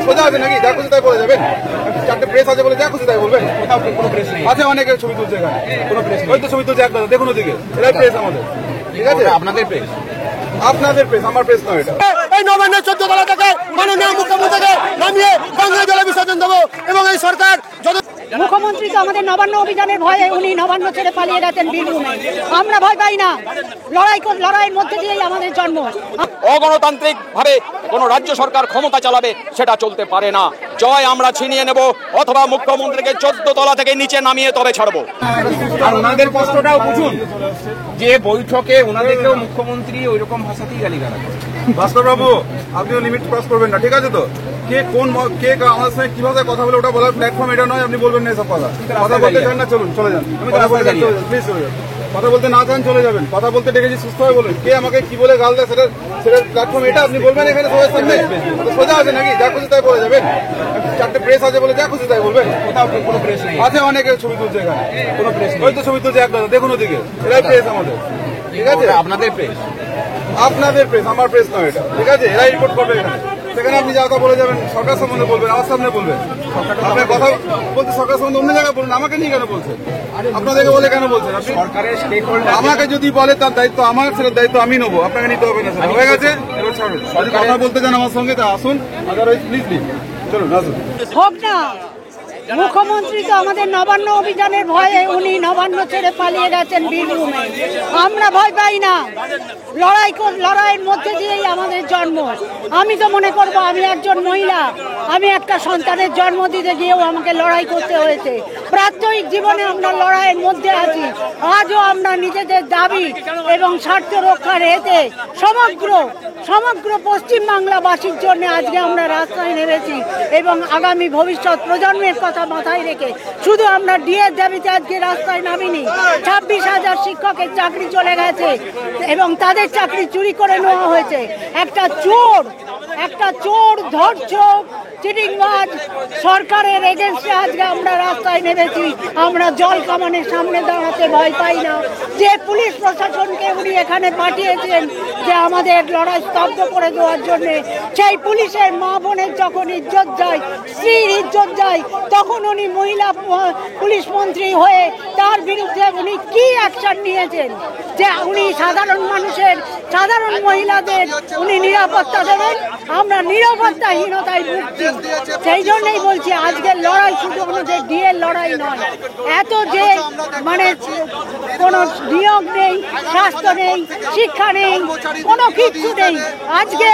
সোজা আছে নাকি? যা খুশি তাই বলে যাবেন? চারটে প্রেস আছে বলে যা খুশি তাই বলবেন? কোনো প্রেস নেই আছে, অনেকে ছবি তুলছে এখানে, কোনো প্রেস ওই তো ছবি তুলছে একদম, দেখুন ওদিকে, এটাই প্রেস আমাদের, ঠিক আছে? আপনাদের প্রেস, আপনাদের প্রেস, আমার প্রেস নয় এটা। এই নবান্নের 14 তলা থেকে মাননীয় মুখ্যমন্ত্রীকে নামিয়ে গঙ্গায় জলে বিসর্জন দেবো এবং এই সরকার যত মুখ্যমন্ত্রী তো আমাদের নবান্ন অভিযানের ভয়ে উনি নবান্ন ছেড়ে পালিয়ে গেছেন বীরভূমে। আমরা ভয় পাই না, লড়াইয়ের মধ্যে দিয়েই আমাদের জন্ম। অগণতান্ত্রিক ভাবে কোন রাজ্য সরকার ক্ষমতা চালাবে সেটা চলতে পারে না। জয় আমরা ছিনিয়ে নেব অথবা মুখ্যমন্ত্রীকে 14 তলা থেকে নিচে নামিয়ে তবে ছাড়বো। আর ওনাদের কষ্টটাও বুঝুন যে বৈঠকে ওনাদেরকেও মুখ্যমন্ত্রী ওইরকম ভাষাতেই গালিগালাজ করে। ভাস্কর বাবু, আপনিও লিমিট ক্রস করবেন না, ঠিক আছে তো? কে কোন কে আমাদের সঙ্গে কি ভাষায় কথা বলে ওটা বলার প্ল্যাটফর্ম এটা নয়, আপনি বলবেন না এসব কথা। কথা বলতে চান না, চলুন চলে যান, প্লিজ চলে যান। কথা বলতে না চান চলে যাবেন, কথা বলতে ডেকেছি সুস্থ হয়ে বলুন। কে আমাকে কি বলে গাল দেয় সেটা প্ল্যাটফর্ম এটা আপনি বলবেন এখানে সবার সামনে? সোজা আছে নাকি? যা খুশি তাই বলে যাবেন? চারটে প্রেস আছে বলে যা খুশি তাই বলবেন? কোনো প্রেস নেই আছে, অনেকে ছবি তুলছে এখানে, কোনো প্রেস নেই ওই তো ছবি তুলছে একদম, দেখুন ওদিকে, এটাই প্রেস আমাদের, ঠিক আছে? আপনাদের প্রেস, আপনাদের প্রেস, আমার প্রেস নয় এটা, ঠিক আছে? এরাই রিপোর্ট করবে এখানে, সেখানে আপনি যা কথা বলে যাবেন সরকার সম্বন্ধে বলবেন, আমার সামনে বলবেন। আপনার কথা বলতে সরকার সম্বন্ধে অন্য জায়গায় বলুন, আমাকে নিয়ে কেন বলছেন? আপনাদেরকে বলে কেন বলছেন? আপনি সরকারের স্টেক হোল্ডার আমাকে যদি বলে তার দায়িত্ব আমার, সেটার দায়িত্ব আমি নেবো, আপনাকে নিতে হবে না। স্যার হয়ে গেছে, এবার ছাড়ুন। যদি কথা বলতে চান আমার সঙ্গে তা আসুন, আদারওয়াইজ প্লিজ লিভ। চলুন আসুন। হোক না, মুখ্যমন্ত্রী তো আমাদের নবান্ন অভিযানের ভয়ে উনি নবান্ন ছেড়ে পালিয়ে গেছেন বীরভূমে। আমরা ভয় পাই না, লড়াইয়ের মধ্যে দিয়েই আমাদের জন্ম। আমি তো মনে করবো আমি একজন মহিলা, আমি একটা সন্তানের জন্ম দিতে গিয়েও আমাকে লড়াই করতে হয়েছে। প্রাত্যহিক জীবনে আমরা লড়াইয়ের মধ্যে আছি। আজও আমরা নিজেদের দাবি এবং স্বার্থ রক্ষার হেতে সমগ্র পশ্চিমবাংলাবাসীর জন্য আজকে আমরা রাস্তায় নেমেছি এবং আগামী ভবিষ্যৎ প্রজন্মের কথা মাথায় রেখে শুধু আমরা ডিএর দাবিতে আজকে রাস্তায় নামিনি। 26,000 শিক্ষকের চাকরি চলে গেছে এবং তাদের চাকরি চুরি করে নেওয়া হয়েছে। একটা চোর ধর্ষক চিটিংবাজ সরকারের এগেন্স্টে আজকে আমরা রাস্তায় নেমেছি। আমরা জল কামানের সামনে দাঁড়াতে ভয় পাই না। যে পুলিশ প্রশাসনকে উনি এখানে পাঠিয়েছেন যে আমাদের লড়াই স্তব্ধ করে দেওয়ার জন্য, সেই পুলিশের মা বোনের যখন ইজ্জত যায়, স্ত্রীর ইজ্জত যায়, তখন উনি মহিলা পুলিশ মন্ত্রী হয়ে তার বিরুদ্ধে উনি কি অ্যাকশন নিয়েছেন যে উনি সাধারণ মহিলাদের উনি নিরাপত্তা দেবেন? আমরা নিরাপত্তাহীনতায় ভুগছি। সেই জন্যই বলছি আজকের লড়াই শুধু আমাদের ডিএর লড়াই নয়। এত যে মানে কোনো নিয়োগ নেই, স্বাস্থ্য নেই, শিক্ষা নেই, কোনো কিচ্ছু নেই। আজকে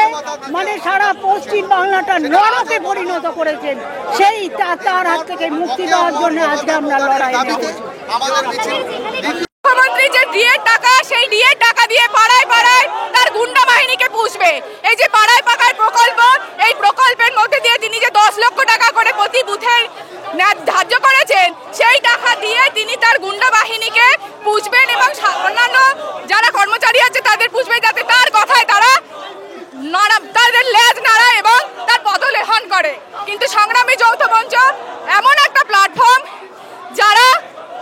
মানে সারা পশ্চিম বাংলাটা নরকে পরিণত করেছেন। সেই তার হাত থেকে মুক্তি দেওয়ার জন্য আজকে আমরা লড়াই করছি। মুখ্যমন্ত্রী যে ডিএর টাকা, সেই ডিএর টাকা দিয়ে পাড়ায় তার গুন্ডা বাহিনীকে পুষবে। এই যে পাড়ায় পাড়ায় প্রকল্প, এই প্রকল্পের মধ্যে দিয়ে তিনি যে 10 লক্ষ টাকা করে প্রতি বুথের ধার্য করেছেন, সেই টাকা দিয়ে তিনি তার গুন্ডা বাহিনীকে পুষবেন এবং অন্যান্য যারা কর্মচারী আছে তাদের পুষবেন, যাতে তার কথায় তারা তাদের লেজ নাড়ায় এবং তার পদলেহন করে। কিন্তু সংগ্রামী যৌথ মঞ্চ এমন একটা প্ল্যাটফর্ম যারা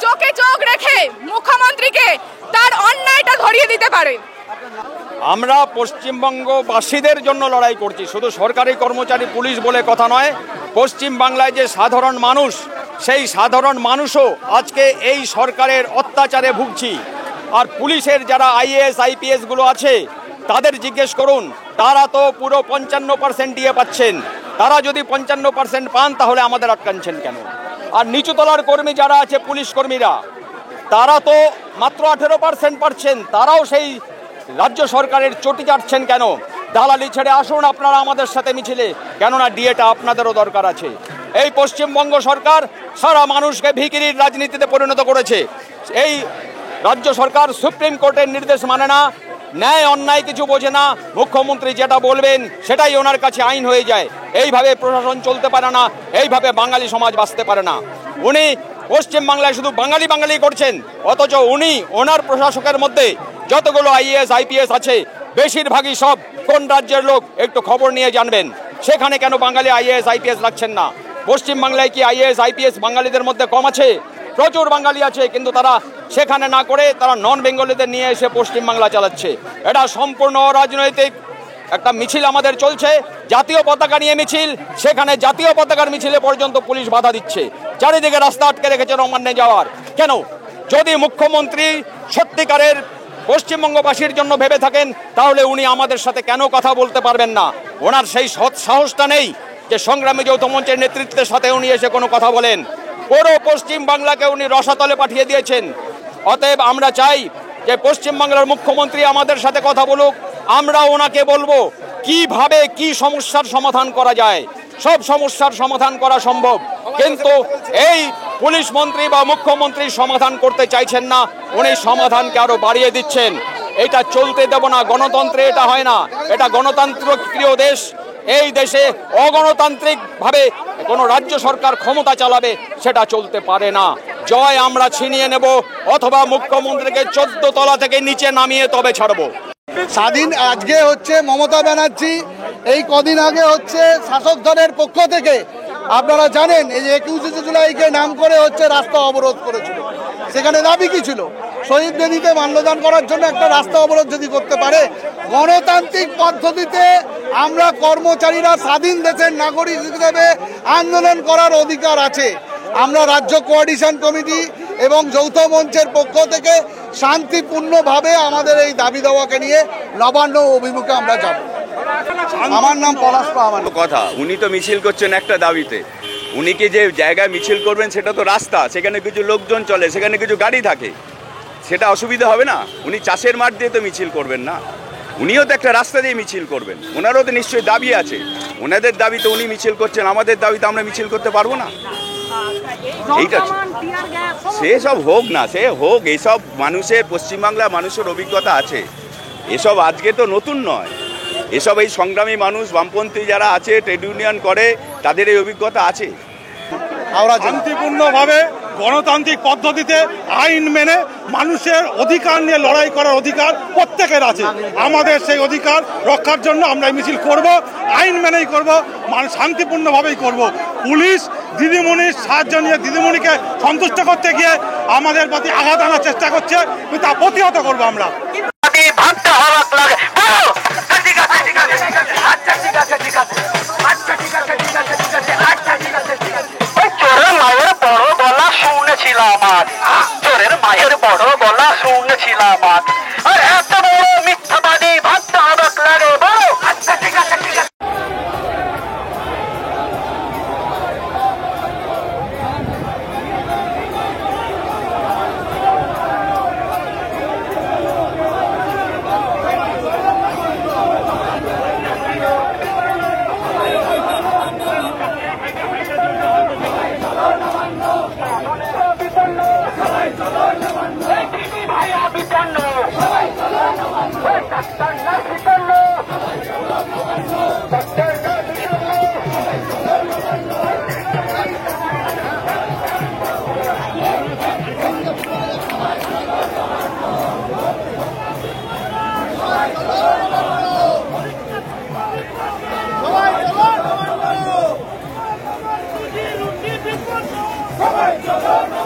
চোখে চোখ রেখে মুখ্যমন্ত্রীকে তার অন্যায়টা ধরিয়ে দিতে পারে। আমরা পশ্চিমবঙ্গবাসীদের জন্য লড়াই করছি, শুধু সরকারি কর্মচারী পুলিশ বলে কথা নয়। পশ্চিম বাংলায় যে সাধারণ মানুষ, সেই সাধারণ মানুষও আজকে এই সরকারের অত্যাচারে ভুগছি। আর পুলিশের যারা আইএএস আইপিএসগুলো আছে তাদের জিজ্ঞেস করুন, তারা তো পুরো 55% দিয়ে পাচ্ছেন। তারা যদি 55% পান তাহলে আমাদের আটকাচ্ছেন কেন? আর নিচুতলার কর্মী যারা আছে, পুলিশ কর্মীরা, তারা তো মাত্র 18% পাচ্ছেন। তারাও সেই রাজ্য সরকারের চটি চাটছেন কেন? দালালি ছেড়ে আসুন আপনারা আমাদের সাথে মিছিলে, কেননা ডিএটা আপনাদেরও দরকার আছে। এই পশ্চিমবঙ্গ সরকার সারা মানুষকে ভিখিরির রাজনীতিতে পরিণত করেছে। এই রাজ্য সরকার সুপ্রিম কোর্টের নির্দেশ মানে না, ন্যায় অন্যায় কিছু বোঝে না। মুখ্যমন্ত্রী যেটা বলবেন সেটাই ওনার কাছে আইন হয়ে যায়। এইভাবে প্রশাসন চলতে পারে না, এইভাবে বাঙালি সমাজ বাঁচতে পারে না। উনি পশ্চিমবাংলায় শুধু বাঙালি করছেন, অথচ উনি ওনার প্রশাসকের মধ্যে যতগুলো আইএএস আইপিএস আছে বেশিরভাগই সব কোন রাজ্যের লোক একটু খবর নিয়ে জানবেন। সেখানে কেন বাঙালি আইএএস আইপিএস রাখছেন না? পশ্চিমবাংলায় কি আইএএস আইপিএস বাঙালিদের মধ্যে কম আছে? প্রচুর বাঙালি আছে, কিন্তু তারা সেখানে না করে তারা নন বেঙ্গলিদের নিয়ে এসে পশ্চিমবাংলা চালাচ্ছে। এটা সম্পূর্ণ অরাজনৈতিক একটা মিছিল আমাদের চলছে, জাতীয় পতাকা নিয়ে মিছিল, সেখানে জাতীয় পতাকার মিছিলে পর্যন্ত পুলিশ বাধা দিচ্ছে, চারিদিকে রাস্তা আটকে রেখেছে নবান্নে যাওয়ার। কেন? যদি মুখ্যমন্ত্রী সত্যিকারের পশ্চিমবঙ্গবাসীর জন্য ভেবে থাকেন তাহলে উনি আমাদের সাথে কেন কথা বলতে পারবেন না? ওনার সেই সৎ সাহসটা নেই যে সংগ্রামী যৌথ মঞ্চের নেতৃত্বের সাথে উনি এসে কোনো কথা বলেন। পুরো পশ্চিম বাংলাকে উনি রসাতলে পাঠিয়ে দিয়েছেন। অতএব আমরা চাই যে পশ্চিমবাংলার মুখ্যমন্ত্রী আমাদের সাথে কথা বলুক, আমরা ওনাকে বলবো কিভাবে কি সমস্যার সমাধান করা যায়। সব সমস্যার সমাধান করা সম্ভব, কিন্তু এই পুলিশ মন্ত্রী বা মুখ্যমন্ত্রী সমাধান করতে চাইছেন না, উনি সমাধানকে আরো বাড়িয়ে দিচ্ছেন। এটা চলতে দেব না। গণতন্ত্রে এটা হয় না, এটা গণতান্ত্রিক প্রিয় দেশ। এই দেশে অগণতান্ত্রিক ভাবে কোনো রাজ্য সরকার ক্ষমতা চালাবে, সেটা চলতে পারে না। জয় আমরা ছিনিয়ে নেব, অথবা মুখ্যমন্ত্রীকে 14 তলা থেকে নিচে নামিয়ে তবে ছাড়বো। স্বাধীন আজকে হচ্ছে মমতা ব্যানার্জি, এই কদিন আগে হচ্ছে শাসক দলের পক্ষ থেকে আপনারা জানেন এই যে 21শে জুলাইকে নাম করে হচ্ছে রাস্তা অবরোধ করেছিল। সেখানে দাবি কি ছিল? শহীদ বেদিতে মাল্যদান করার জন্য একটা রাস্তা অবরোধ যদি করতে পারে, গণতান্ত্রিক পদ্ধতিতে আমরা কর্মচারীরা স্বাধীন দেশের নাগরিক হিসেবে আন্দোলন করার অধিকার আছে। আমরা রাজ্য কোঅর্ডিনেশন কমিটি এবং যৌথ মঞ্চের পক্ষ থেকে শান্তিপূর্ণভাবে আমাদের এই দাবি দাওয়াকে নিয়ে নবান্ন অভিমুখে আমরা যাব। আমার নাম পলাশ পাওয়ান। কথা, উনি তো মিছিল করছেন একটা দাবিতে। উনি কি যে জায়গায় মিছিল করবেন সেটা তো রাস্তা, সেখানে কিছু লোকজন চলে, সেখানে কিছু গাড়ি থাকে, সেটা অসুবিধা হবে না? উনি চাষের মাঠ দিয়ে তো মিছিল করবেন না, উনিও তো একটা রাস্তা দিয়ে মিছিল করবেন। ওনারও তো নিশ্চয়ই দাবি আছে। ওনাদের দাবিতে উনি মিছিল করছেন, আমাদের দাবিতে আমরা মিছিল করতে পারবো না? এইটা সে সব হোক না, সে হোক। এইসব মানুষের, পশ্চিমবাংলার মানুষের অভিজ্ঞতা আছে। এসব আজকে তো নতুন নয়, এসব এই সংগ্রামী মানুষ, বামপন্থী যারা আছে, ট্রেড ইউনিয়ন করে, তাদের এই অভিজ্ঞতা আছে। আমরা শান্তিপূর্ণভাবে গণতান্ত্রিক পদ্ধতিতে আইন মেনে মানুষের অধিকার নিয়ে লড়াই করার অধিকার প্রত্যেকের আছে। আমাদের সেই অধিকার রক্ষার জন্য আমরা মিছিল করব, আইন মেনেই করব, শান্তিপূর্ণভাবেই করব। পুলিশ দিদিমণির সাহায্য নিয়ে দিদিমণিকে সন্তুষ্ট করতে গিয়ে আমাদের প্রতি আঘাত আনার চেষ্টা করছে, তা প্রতিহত করবো আমরা। চোরের মায়ের বড় গলা শুনেছিলাম, আর এত বড় মিথ্যাবাদী ভাবতে অবাক লাগে। বলো আচ্ছা ঠিক আছে, ঠিক আছে। সবাই চলো।